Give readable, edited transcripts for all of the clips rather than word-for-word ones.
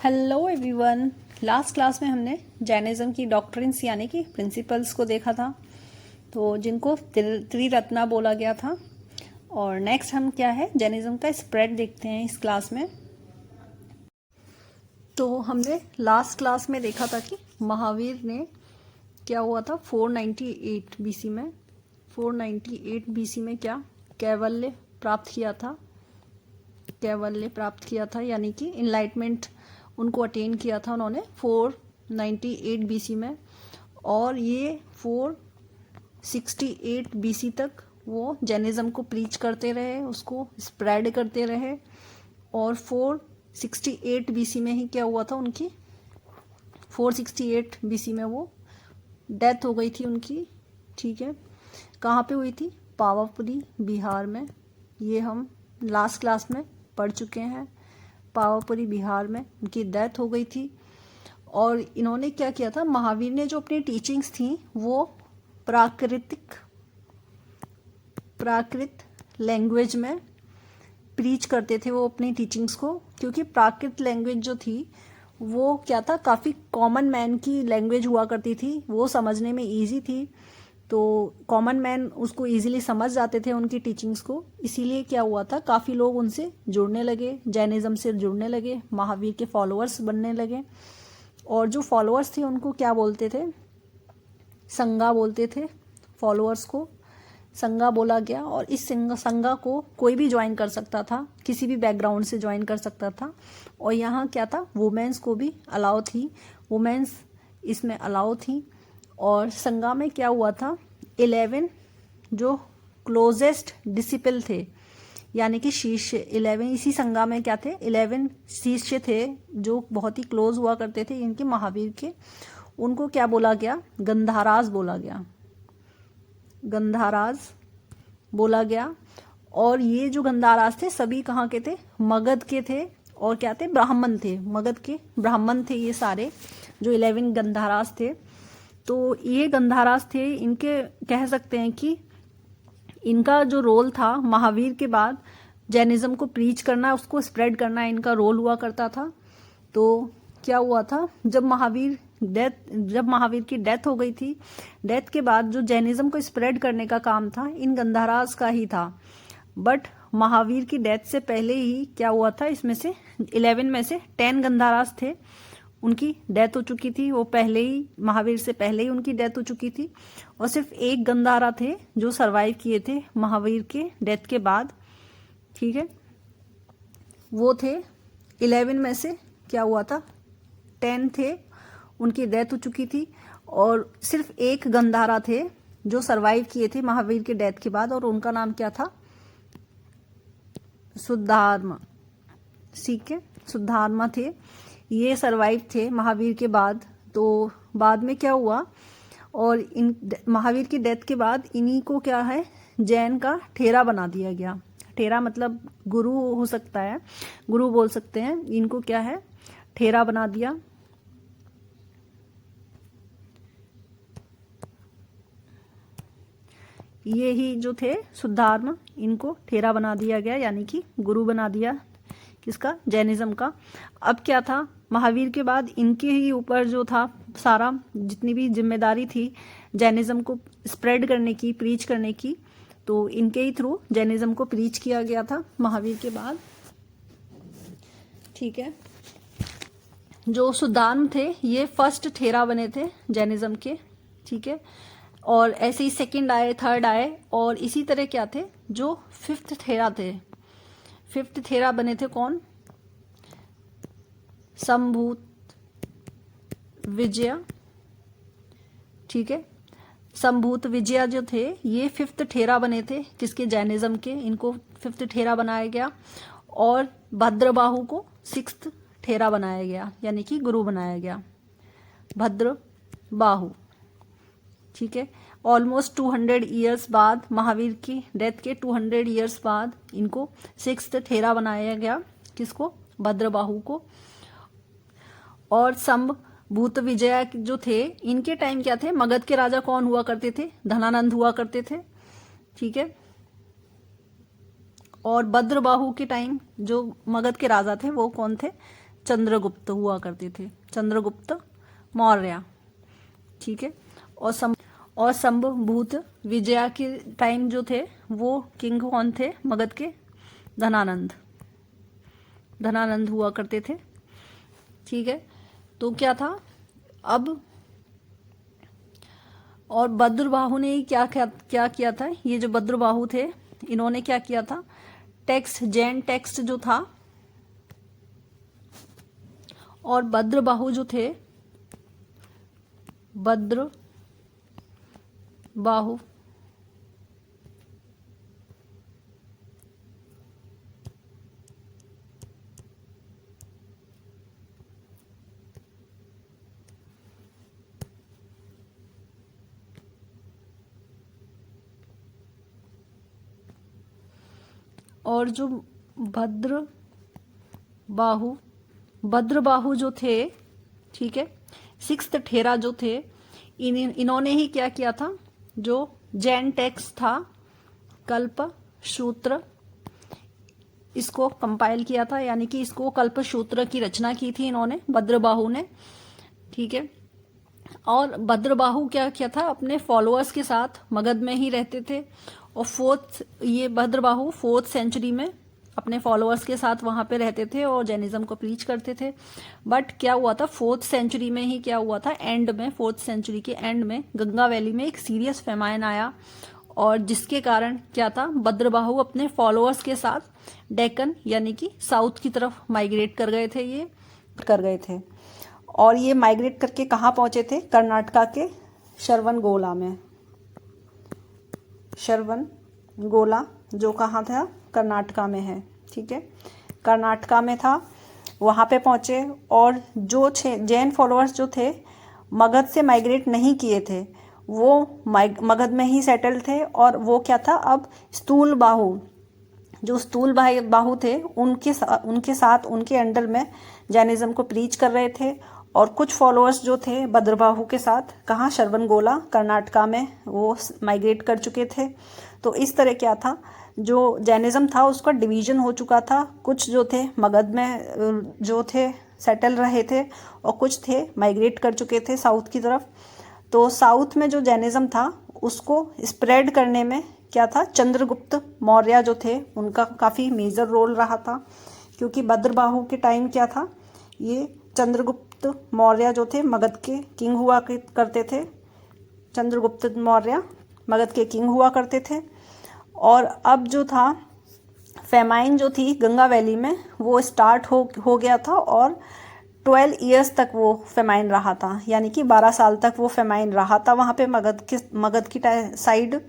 Hello everyone. Last class में हमने Jainism की डॉक्ट्रिन्स यानी कि प्रिंसिपल्स को देखा था, तो जिनको त्रिरत्ना बोला गया था। और नेक्स्ट हम क्या है जैनिज्म का स्प्रेड देखते हैं इस क्लास में। तो हमने लास्ट क्लास में देखा था कि महावीर ने क्या हुआ था 498 बीसी में 498 बीसी में क्या कैवल्य प्राप्त किया था यानी कि इनलाइटमेंट उनको अटेन किया था उन्होंने 498 बीसी में। और ये 468 बीसी तक वो जैनिज्म को प्रीच करते रहे, उसको स्प्रेड करते रहे। और 468 बीसी में ही क्या हुआ था उनकी 468 बीसी में वो डेथ हो गई थी उनकी। ठीक है, कहाँ पे हुई थी? पावापुरी बिहार में। ये हम लास्ट क्लास में पढ़ चुके हैं। पावापुरी बिहार में उनकी डेथ हो गई थी। और इन्होंने क्या किया था, महावीर ने जो अपनी टीचिंग्स थी वो प्राकृत लैंग्वेज में प्रीच करते थे वो अपनी टीचिंग्स को, क्योंकि प्राकृत लैंग्वेज जो थी वो क्या था, काफ़ी कॉमन मैन की लैंग्वेज हुआ करती थी, वो समझने में इजी थी, तो कॉमन मैन उसको इजीली समझ जाते थे उनकी टीचिंग्स को। इसीलिए क्या हुआ था, काफ़ी लोग उनसे जुड़ने लगे, जैनिज्म से जुड़ने लगे, महावीर के फॉलोअर्स बनने लगे। और जो फॉलोअर्स थे उनको क्या बोलते थे? संगा बोलते थे। फॉलोअर्स को संगा बोला गया। और इस संगा को कोई भी ज्वाइन कर सकता था, किसी भी बैकग्राउंड से ज्वाइन कर सकता था। और यहाँ क्या था, वुमेन्स को भी अलाउ थी, वुमेन्स इसमें अलाउ थी। और संगा में क्या हुआ था, 11 जो क्लोजेस्ट डिसिपल थे यानी कि शिष्य 11, इसी संगा में क्या थे 11 शिष्य थे जो बहुत ही क्लोज हुआ करते थे इनके महावीर के। उनको क्या बोला गया? गंधाराज बोला गया। और ये जो गंधाराज थे सभी कहाँ के थे? मगध के थे। और क्या थे? ब्राह्मण थे, मगध के ब्राह्मण थे ये सारे जो 11 गंधाराज थे। तो ये गंधाराज थे, इनके कह सकते हैं कि इनका जो रोल था महावीर के बाद जैनिज्म को प्रीच करना, उसको स्प्रेड करना इनका रोल हुआ करता था। तो क्या हुआ था, जब महावीर की डेथ हो गई थी, डेथ के बाद जो जैनिज्म को स्प्रेड करने का काम था इन गंधाराज का ही था। बट महावीर की डेथ से पहले ही क्या हुआ था, इसमें से 11 में से 10 गंधाराज थे, उनकी डेथ हो चुकी थी, वो पहले ही महावीर से पहले ही उनकी डेथ हो चुकी थी। और सिर्फ एक गंधारा थे जो सरवाइव किए थे महावीर के डेथ के बाद। ठीक है, वो थे 11 में से क्या हुआ था 10 थे, उनकी डेथ हो चुकी थी। और सिर्फ एक गंधारा थे जो सरवाइव किए थे महावीर के डेथ के बाद, और उनका नाम क्या था? शुद्धात्मा। ठीक है, शुद्धात्मा थे, ये सरवाइव थे महावीर के बाद। तो बाद में क्या हुआ, और इन महावीर की डेथ के बाद इन्हीं को क्या है, जैन का ठेरा बना दिया गया। ठेरा मतलब गुरु हो सकता है, गुरु बोल सकते हैं, इनको क्या है, ठेरा बना दिया। ये ही जो थे शुद्धात्मा, इनको ठेरा बना दिया गया यानी कि गुरु बना दिया किसका? जैनिज्म का। अब क्या था, महावीर के बाद इनके ही ऊपर जो था सारा जितनी भी जिम्मेदारी थी जैनिज्म को स्प्रेड करने की, प्रीच करने की, तो इनके ही थ्रू जैनिज्म को प्रीच किया गया था महावीर के बाद। ठीक है, जो शुद्धात्मा थे ये फर्स्ट ठेरा बने थे जैनिज्म के। ठीक है, और ऐसे ही सेकंड आए, थर्ड आए, और इसी तरह क्या थे जो फिफ्थ ठेरा थे, फिफ्थ ठेरा बने थे कौन? संभूत विजया। ठीक है, संभूत विजया जो थे ये फिफ्थ ठेरा बने थे किसके? जैनिज्म के, इनको फिफ्थ ठेरा बनाया गया। और भद्रबाहु को सिक्स्थ ठेरा बनाया गया यानी कि गुरु बनाया गया, भद्रबाहु। ठीक है, ऑलमोस्ट 200 ईयर्स बाद, महावीर की डेथ के 200 ईयर्स बाद इनको सिक्स्थ ठेरा बनाया गया, किसको? भद्रबाहु को। और संभूत विजय जो थे इनके टाइम क्या थे, मगध के राजा कौन हुआ करते थे? धनानंद हुआ करते थे। ठीक है, और भद्रबाहु के टाइम जो मगध के राजा थे वो कौन थे? चंद्रगुप्त हुआ करते थे, चंद्रगुप्त मौर्य, ठीक है। और संभवभूत विजया के टाइम जो थे वो किंग कौन थे मगध के? धनानंद, धनानंद हुआ करते थे, ठीक है। तो क्या था अब, और भद्रबाहु ने क्या क्या क्या किया था? ये जो भद्रबाहु थे इन्होंने क्या किया था? टेक्स्ट, जैन टेक्स्ट जो था, और भद्रबाहु जो थे, भद्रबाहु और जो भद्रबाहु जो थे, ठीक है, सिक्स्थ ठेरा जो थे, इन्होंने ही क्या किया था? जो जैन टेक्स्ट था कल्प सूत्र, इसको कंपाइल किया था, यानी कि इसको कल्प सूत्र की रचना की थी इन्होंने, भद्रबाहु ने, ठीक है। और भद्रबाहु क्या किया था? अपने फॉलोअर्स के साथ मगध में ही रहते थे, और ये भद्रबाहु 4th सेंचुरी में अपने फॉलोअर्स के साथ वहां पे रहते थे और जैनिज्म को प्रीच करते थे। बट क्या हुआ था 4th सेंचुरी में ही, क्या हुआ था एंड में, 4th सेंचुरी के एंड में गंगा वैली में एक सीरियस फेमाइन आया, और जिसके कारण क्या था, भद्रबाहु अपने फॉलोअर्स के साथ डेक्कन यानी कि साउथ की तरफ माइग्रेट कर गए थे। और ये माइग्रेट करके कहाँ पहुंचे थे? कर्नाटका के श्रवणगोला में। श्रवणगोला जो कहाँ था? कर्नाटका में है, ठीक है, कर्नाटका में था, वहाँ पे पहुँचे। और जो जैन फॉलोअर्स जो थे मगध से माइग्रेट नहीं किए थे, वो मगध में ही सेटल थे। और वो क्या था, अब स्थूल बाहु थे, उनके साथ उनके अंडर में जैनिज्म को प्रीच कर रहे थे। और कुछ फॉलोअर्स जो थे भद्रबाहु के साथ कहाँ? श्रवणगोला कर्नाटका में वो माइग्रेट कर चुके थे। तो इस तरह क्या था, जो जैनिज्म था उसका डिवीजन हो चुका था। कुछ जो थे मगध में जो थे सेटल रहे थे, और कुछ थे माइग्रेट कर चुके थे साउथ की तरफ। तो साउथ में जो जैनिज्म था उसको स्प्रेड करने में क्या था, चंद्रगुप्त मौर्य जो थे उनका काफ़ी मेजर रोल रहा था। क्योंकि भद्रबाहु के टाइम क्या था, ये चंद्रगुप्त मौर्य जो थे मगध के किंग हुआ करते थे। चंद्रगुप्त मौर्य मगध के किंग हुआ करते थे। और अब जो था फेमाइन जो थी गंगा वैली में वो स्टार्ट हो गया था, और 12 ईयर्स तक वो फेमाइन रहा था, यानी कि 12 साल तक वो फेमाइन रहा था वहाँ पे मगध की साइड।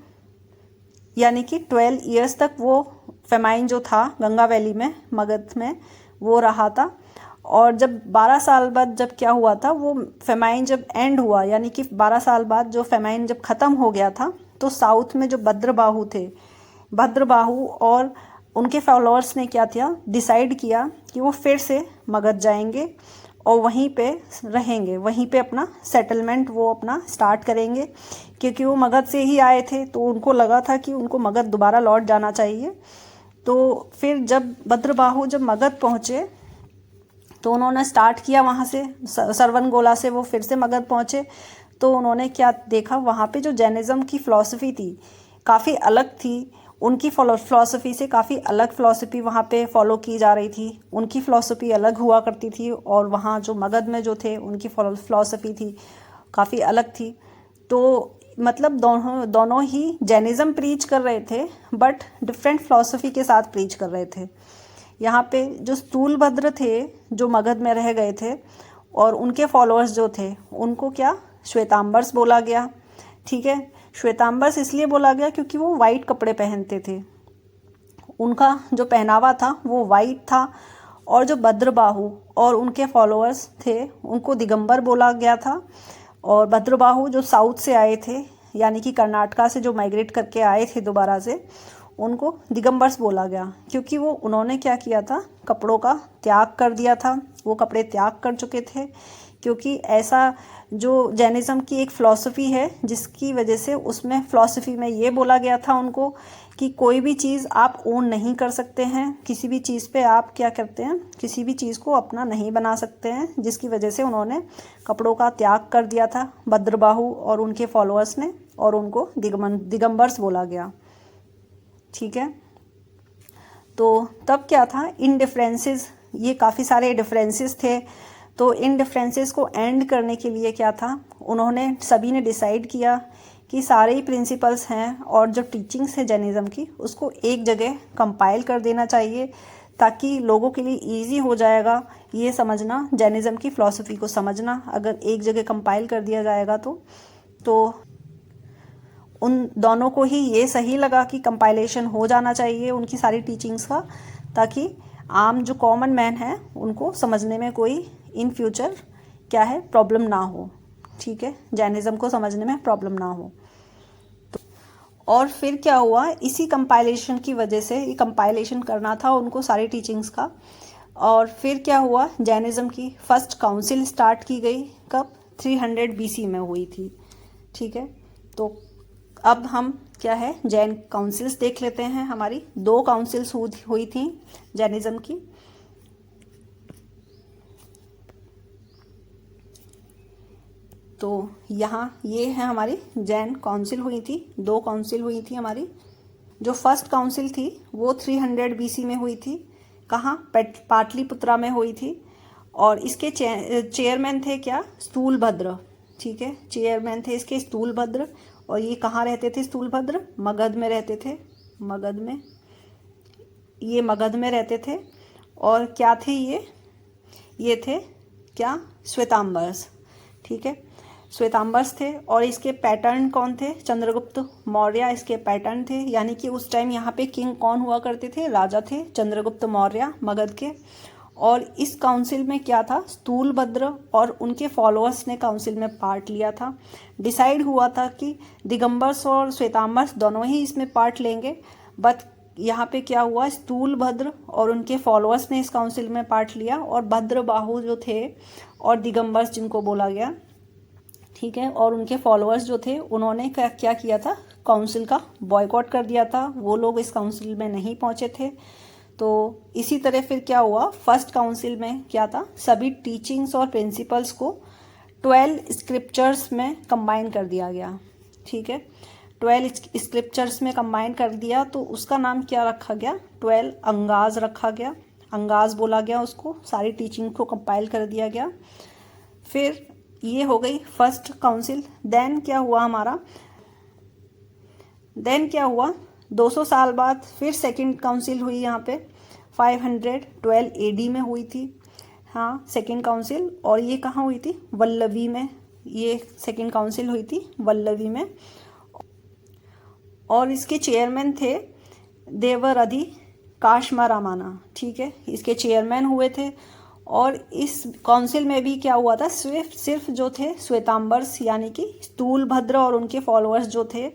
यानी कि 12 ईयर्स तक वो फेमाइन जो था गंगा वैली में मगध में वो रहा था। और जब 12 साल बाद जब क्या हुआ था, वो फेमाइन जब एंड हुआ, यानी कि 12 साल बाद जो फेमाइन जब ख़त्म हो गया था, तो साउथ में जो भद्रबाहु और उनके फॉलोअर्स ने क्या किया, डिसाइड किया कि वो फिर से मगध जाएंगे और वहीं पे रहेंगे, वहीं पे अपना सेटलमेंट वो अपना स्टार्ट करेंगे। क्योंकि वो मगध से ही आए थे, तो उनको लगा था कि उनको मगध दोबारा लौट जाना चाहिए। तो फिर जब भद्रबाहु जब मगध पहुँचे तो उन्होंने स्टार्ट किया वहाँ से, श्रवणगोला से वो फिर से मगध पहुँचे। तो उन्होंने क्या देखा, वहाँ पे जो जैनिज्म की फ़िलॉसफी थी काफ़ी अलग थी, उनकी फ़िलॉसफी से काफ़ी अलग फ़िलॉसफी वहाँ पे फॉलो की जा रही थी। उनकी फ़िलॉसफी अलग हुआ करती थी, और वहाँ जो मगध में जो थे उनकी फ़िलॉसफी थी काफ़ी अलग थी। तो मतलब दोनों ही जैनिज्म प्रीच कर रहे थे, बट डिफरेंट फ़िलॉसफी के साथ प्रीच कर रहे थे। यहाँ पे जो स्थूलभद्र थे जो मगध में रह गए थे, और उनके फॉलोअर्स जो थे उनको क्या, श्वेतांबर्स बोला गया, ठीक है। श्वेतांबर्स इसलिए बोला गया क्योंकि वो वाइट कपड़े पहनते थे, उनका जो पहनावा था वो वाइट था। और जो भद्रबाहु और उनके फॉलोअर्स थे उनको दिगंबर बोला गया था। और भद्रबाहु जो साउथ से आए थे, यानी कि कर्नाटका से जो माइग्रेट करके आए थे दोबारा से, उनको दिगंबर्स बोला गया, क्योंकि उन्होंने क्या किया था, कपड़ों का त्याग कर दिया था। वो कपड़े त्याग कर चुके थे, क्योंकि ऐसा जो जैनिज़्म की एक फ़िलॉसफी है, जिसकी वजह से उसमें फ़िलॉसफी में ये बोला गया था उनको कि कोई भी चीज़ आप ओन नहीं कर सकते हैं, किसी भी चीज़ पे आप क्या करते हैं, किसी भी चीज़ को अपना नहीं बना सकते हैं, जिसकी वजह से उन्होंने कपड़ों का त्याग कर दिया था भद्रबाहु और उनके फॉलोअर्स ने, और उनको दिगंबर्स बोला गया। ठीक है, तो तब क्या था, इन डिफरेंसेस, ये काफ़ी सारे डिफरेंसेस थे, तो इन डिफरेंसेस को एंड करने के लिए क्या था, उन्होंने सभी ने डिसाइड किया कि सारे ही प्रिंसिपल्स हैं और जो टीचिंग्स है जैनिज़्म की, उसको एक जगह कंपाइल कर देना चाहिए, ताकि लोगों के लिए इजी हो जाएगा ये समझना, जैनिज़्म की फ़िलॉसफी को समझना। अगर एक जगह कंपाइल कर दिया जाएगा तो उन दोनों को ही ये सही लगा कि कंपाइलेशन हो जाना चाहिए उनकी सारी टीचिंग्स का, ताकि आम जो कॉमन मैन है उनको समझने में कोई इन फ्यूचर क्या है प्रॉब्लम ना हो। ठीक है, जैनिज़्म को समझने में प्रॉब्लम ना हो। और फिर क्या हुआ, इसी कंपाइलेशन की वजह से, ये कंपाइलेशन करना था उनको सारी टीचिंग्स का, और फिर क्या हुआ, जैनिज़्म की फर्स्ट काउंसिल स्टार्ट की गई, कब, 300 BC में हुई थी। ठीक है, तो अब हम क्या है, जैन काउंसिल्स देख लेते हैं। हमारी 2 काउंसिल्स हुई थी जैनिज़्म की। तो यहाँ ये है हमारी जैन काउंसिल हुई थी, 2 काउंसिल हुई थी हमारी। जो फर्स्ट काउंसिल थी वो 300 BC में हुई थी, कहाँ, पाटलिपुत्रा में हुई थी, और इसके चेयरमैन थे क्या, स्थूलभद्र। ठीक है, चेयरमैन थे इसके स्थूलभद्र, और ये कहाँ रहते थे स्थूलभद्र, मगध में रहते थे, मगध में, ये मगध में रहते थे। और क्या थे ये थे क्या, श्वेतांबर्स। ठीक है, श्वेतांबर्स थे, और इसके पैटर्न कौन थे, चंद्रगुप्त मौर्य इसके पैटर्न थे। यानी कि उस टाइम यहाँ पे किंग कौन हुआ करते थे, राजा थे चंद्रगुप्त मौर्य मगध के। और इस काउंसिल में क्या था, स्थूलभद्र और उनके फॉलोअर्स ने काउंसिल में पार्ट लिया था। डिसाइड हुआ था कि दिगंबर्स और श्वेतांबर्स दोनों ही इसमें पार्ट लेंगे, बट यहाँ पे क्या हुआ, स्थूलभद्र और उनके फॉलोअर्स ने इस काउंसिल में पार्ट लिया, और भद्रबाहु जो थे और दिगंबर्स जिनको बोला गया, ठीक है, और उनके फॉलोअर्स जो थे, उन्होंने क्या किया था, काउंसिल का बॉयकॉट कर दिया था। वो लोग इस काउंसिल में नहीं पहुंचे थे। तो इसी तरह फिर क्या हुआ, फर्स्ट काउंसिल में क्या था, सभी टीचिंग्स और प्रिंसिपल्स को 12 स्क्रिप्चर्स में कंबाइन कर दिया गया। ठीक है, 12 स्क्रिप्चर्स में कंबाइन कर दिया, तो उसका नाम क्या रखा गया, 12 अंगाज रखा गया, अंगाज बोला गया उसको, सारी टीचिंग को कंपाइल कर दिया गया। फिर ये हो गई फर्स्ट काउंसिल। देन क्या हुआ 200 साल बाद फिर सेकंड काउंसिल हुई यहाँ पे, 512 AD में हुई थी, हाँ, सेकंड काउंसिल। और ये कहाँ हुई थी, वल्लवी में, ये सेकंड काउंसिल हुई थी वल्लवी में। और इसके चेयरमैन थे देवरधि काशमारामाना। ठीक है, इसके चेयरमैन हुए थे। और इस काउंसिल में भी क्या हुआ था, सिर्फ जो थे श्वेतांबर्स, यानी कि स्थूलभद्र और उनके फॉलोअर्स जो थे,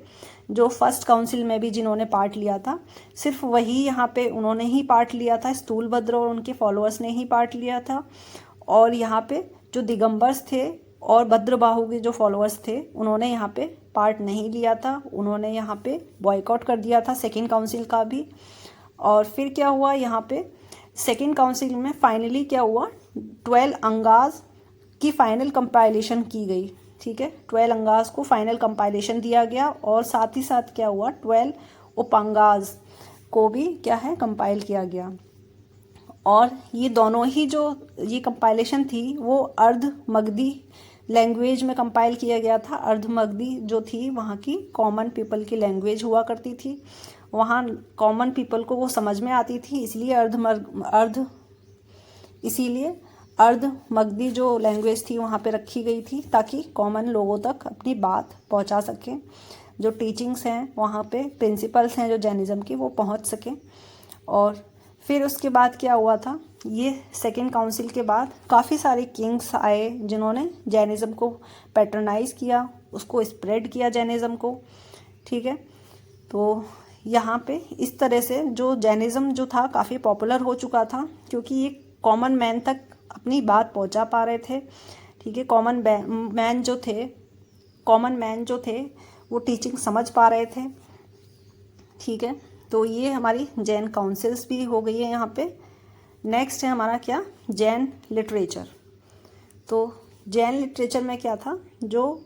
जो फर्स्ट काउंसिल में भी जिन्होंने पार्ट लिया था, सिर्फ वही यहाँ पे उन्होंने ही पार्ट लिया था, स्थूलभद्र और उनके फॉलोअर्स ने ही पार्ट लिया था। और यहाँ पे जो दिगंबर्स थे और भद्रबाहु के जो फॉलोअर्स थे, उन्होंने यहाँ पे पार्ट नहीं लिया था, उन्होंने यहाँ पे बॉयकॉट कर दिया था सेकेंड काउंसिल का भी। और फिर क्या हुआ, यहाँ पे सेकेंड काउंसिल में फाइनली क्या हुआ, 12 अंगाज की फाइनल कंपाइलेशन की गई। ठीक है, 12 अंगाज को फाइनल कंपाइलेशन दिया गया, और साथ ही साथ क्या हुआ, 12 उपांगाज को भी क्या है, कंपाइल किया गया। और ये दोनों ही जो ये कंपाइलेशन थी वो अर्ध मगधी लैंग्वेज में कंपाइल किया गया था। अर्ध मगधी जो थी वहाँ की कॉमन पीपल की लैंग्वेज हुआ करती थी, वहाँ कॉमन पीपल को वो समझ में आती थी, इसीलिए अर्ध मगधी जो लैंग्वेज थी वहाँ पे रखी गई थी, ताकि कॉमन लोगों तक अपनी बात पहुँचा सकें, जो टीचिंग्स हैं वहाँ पे, प्रिंसिपल्स हैं जो जैनिज़्म की, वो पहुँच सकें। और फिर उसके बाद क्या हुआ था, ये सेकेंड काउंसिल के बाद काफ़ी सारे किंग्स आए जिन्होंने जैनिज़्म को पैटर्नाइज़ किया, उसको स्प्रेड किया जैनिज़्म को। ठीक है, तो यहाँ पे इस तरह से जो जैनिज़्म जो था काफ़ी पॉपुलर हो चुका था, क्योंकि ये कॉमन मैन तक अपनी बात पहुँचा पा रहे थे। ठीक है, कॉमन मैन जो थे वो टीचिंग समझ पा रहे थे। ठीक है, तो ये हमारी जैन काउंसिल्स भी हो गई है यहाँ पे। नेक्स्ट है हमारा क्या, जैन लिटरेचर। तो जैन लिटरेचर में क्या था, जो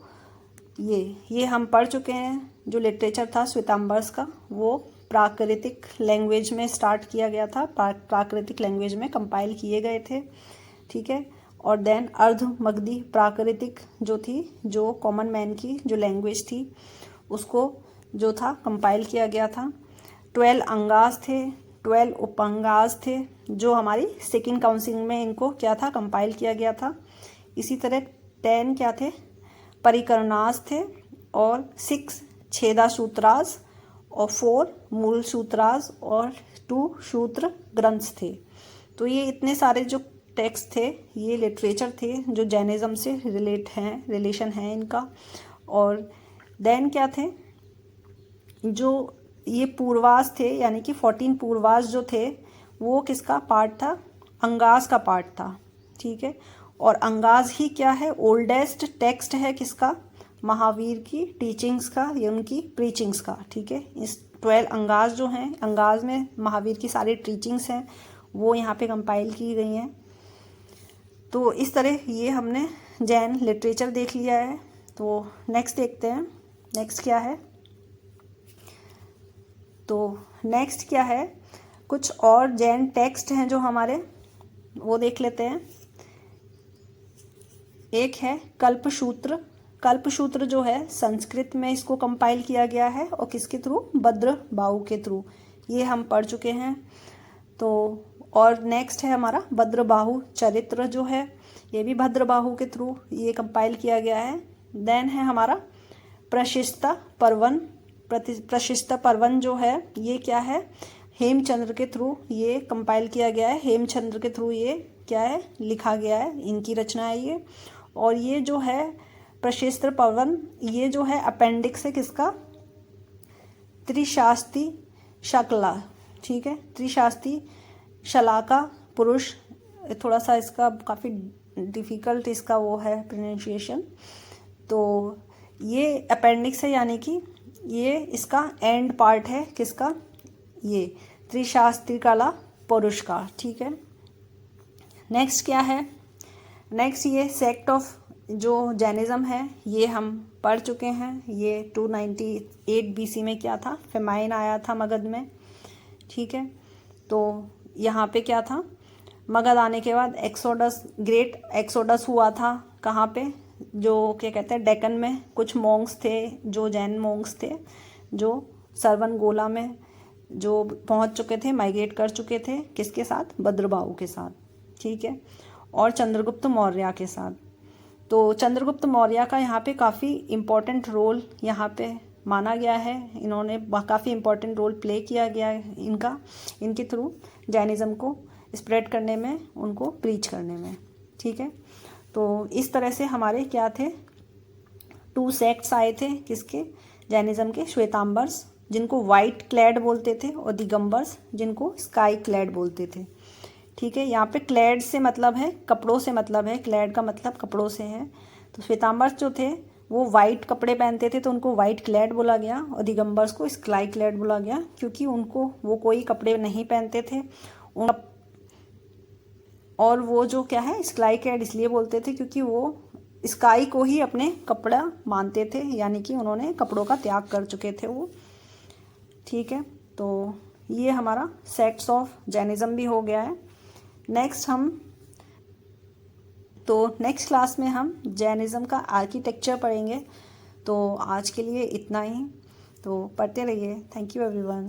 ये हम पढ़ चुके हैं। जो लिटरेचर था श्वेतांबर्स का, वो प्राकृतिक लैंग्वेज में स्टार्ट किया गया था, प्राकृतिक लैंग्वेज में कंपाइल किए गए थे। ठीक है, और देन अर्ध मगधी प्राकृतिक जो थी, जो कॉमन मैन की जो लैंग्वेज थी, उसको जो था कंपाइल किया गया था। 12 अंगास थे, 12 उपअंगास थे, जो हमारी सेकंड काउंसिल में इनको क्या था, कंपाइल किया गया था। इसी तरह 10 क्या थे, परिकरणास थे, और 6 छेदा सूत्रास, और 4 मूल सूत्रास, और 2 सूत्र ग्रंथ थे। तो ये इतने सारे जो टेक्स्ट थे, ये लिटरेचर थे जो जैनिज़्म से रिलेशन है इनका। और देन क्या थे, जो ये पूर्वास थे, यानी कि 14 पूर्वास जो थे, वो किसका पार्ट था, अंगास का पार्ट था। ठीक है, और अंगास ही क्या है, ओल्डेस्ट टेक्स्ट है किसका, महावीर की टीचिंग्स का या उनकी प्रीचिंग्स का। ठीक है, इस 12 अंगास जो हैं, अंगास में महावीर की सारी टीचिंग्स हैं, वो यहाँ पे कंपाइल की गई हैं। तो इस तरह ये हमने जैन लिटरेचर देख लिया है। तो नेक्स्ट देखते हैं, नेक्स्ट क्या है। तो नेक्स्ट क्या है, कुछ और जैन टेक्स्ट हैं जो हमारे, वो देख लेते हैं। एक है कल्पसूत्र। कल्पसूत्र जो है संस्कृत में इसको कंपाइल किया गया है, और किसके थ्रू, भद्रबाहु के थ्रू। ये हम पढ़ चुके हैं। तो और नेक्स्ट है हमारा भद्रबाहु चरित्र जो है, ये भी भद्रबाहु के थ्रू ये कंपाइल किया गया है। देन है हमारा प्रशिस्ता पर्वन। प्रशिस्ता पर्वन जो है, ये क्या है, हेमचंद्र के थ्रू ये कंपाइल किया गया है। हेमचंद्र के थ्रू ये क्या है, लिखा गया है, इनकी रचना है ये। और ये जो है प्रशिस्त्र पर्वन, ये जो है अपेंडिक्स है किसका, त्रिशास्त्री शकला। ठीक है, त्रिशास्त्री शलाका पुरुष, थोड़ा सा इसका काफ़ी डिफ़िकल्ट इसका वो है प्रोनाउंसिएशन। तो ये अपेंडिक्स है, यानी कि ये इसका एंड पार्ट है किसका, ये त्रिशास्त्री कला पुरुष का। ठीक है, नेक्स्ट क्या है, नेक्स्ट ये सेक्ट ऑफ जो जैनिज़्म है, ये हम पढ़ चुके हैं। ये 298 BC में क्या था, फेमाइन आया था मगध में। ठीक है, तो यहाँ पे क्या था, मगध आने के बाद ग्रेट एक्सोडस हुआ था। कहाँ पे, जो क्या कहते हैं, डेक्कन में कुछ मॉन्क्स थे, जो जैन मॉन्क्स थे, जो सरवन गोला में जो पहुँच चुके थे, माइग्रेट कर चुके थे, किसके साथ, भद्रबाहु के साथ। ठीक है, और चंद्रगुप्त मौर्य के साथ। तो चंद्रगुप्त मौर्य का यहाँ पे काफ़ी इम्पोर्टेंट रोल यहाँ पे माना गया है। इन्होंने काफ़ी इम्पोर्टेंट रोल प्ले किया गया है इनका, इनके थ्रू जैनिज़्म को स्प्रेड करने में, उनको प्रीच करने में। ठीक है, तो इस तरह से हमारे क्या थे, 2 सेक्ट्स आए थे किसके, जैनिज़्म के, श्वेतांबर्स जिनको वाइट क्लैड बोलते थे, और दिगंबर्स जिनको स्काई क्लैड बोलते थे। ठीक है, यहाँ पे क्लैड से मतलब है कपड़ों से मतलब है, क्लैड का मतलब कपड़ों से है। तो श्वेतांबर्स जो थे वो वाइट कपड़े पहनते थे, तो उनको वाइट क्लैड बोला गया, और दिगंबर्स को स्काई क्लैड बोला गया, क्योंकि उनको वो कोई कपड़े नहीं पहनते थे। और वो जो क्या है, स्काई क्लैड इसलिए बोलते थे क्योंकि वो स्काई को ही अपने कपड़ा मानते थे, यानी कि उन्होंने कपड़ों का त्याग कर चुके थे वो। ठीक है, तो ये हमारा सेक्ट्स ऑफ जैनिज़्म भी हो गया है। नेक्स्ट क्लास में हम जैनिज़्म का आर्किटेक्चर पढ़ेंगे। तो आज के लिए इतना ही, तो पढ़ते रहिए। Thank you everyone.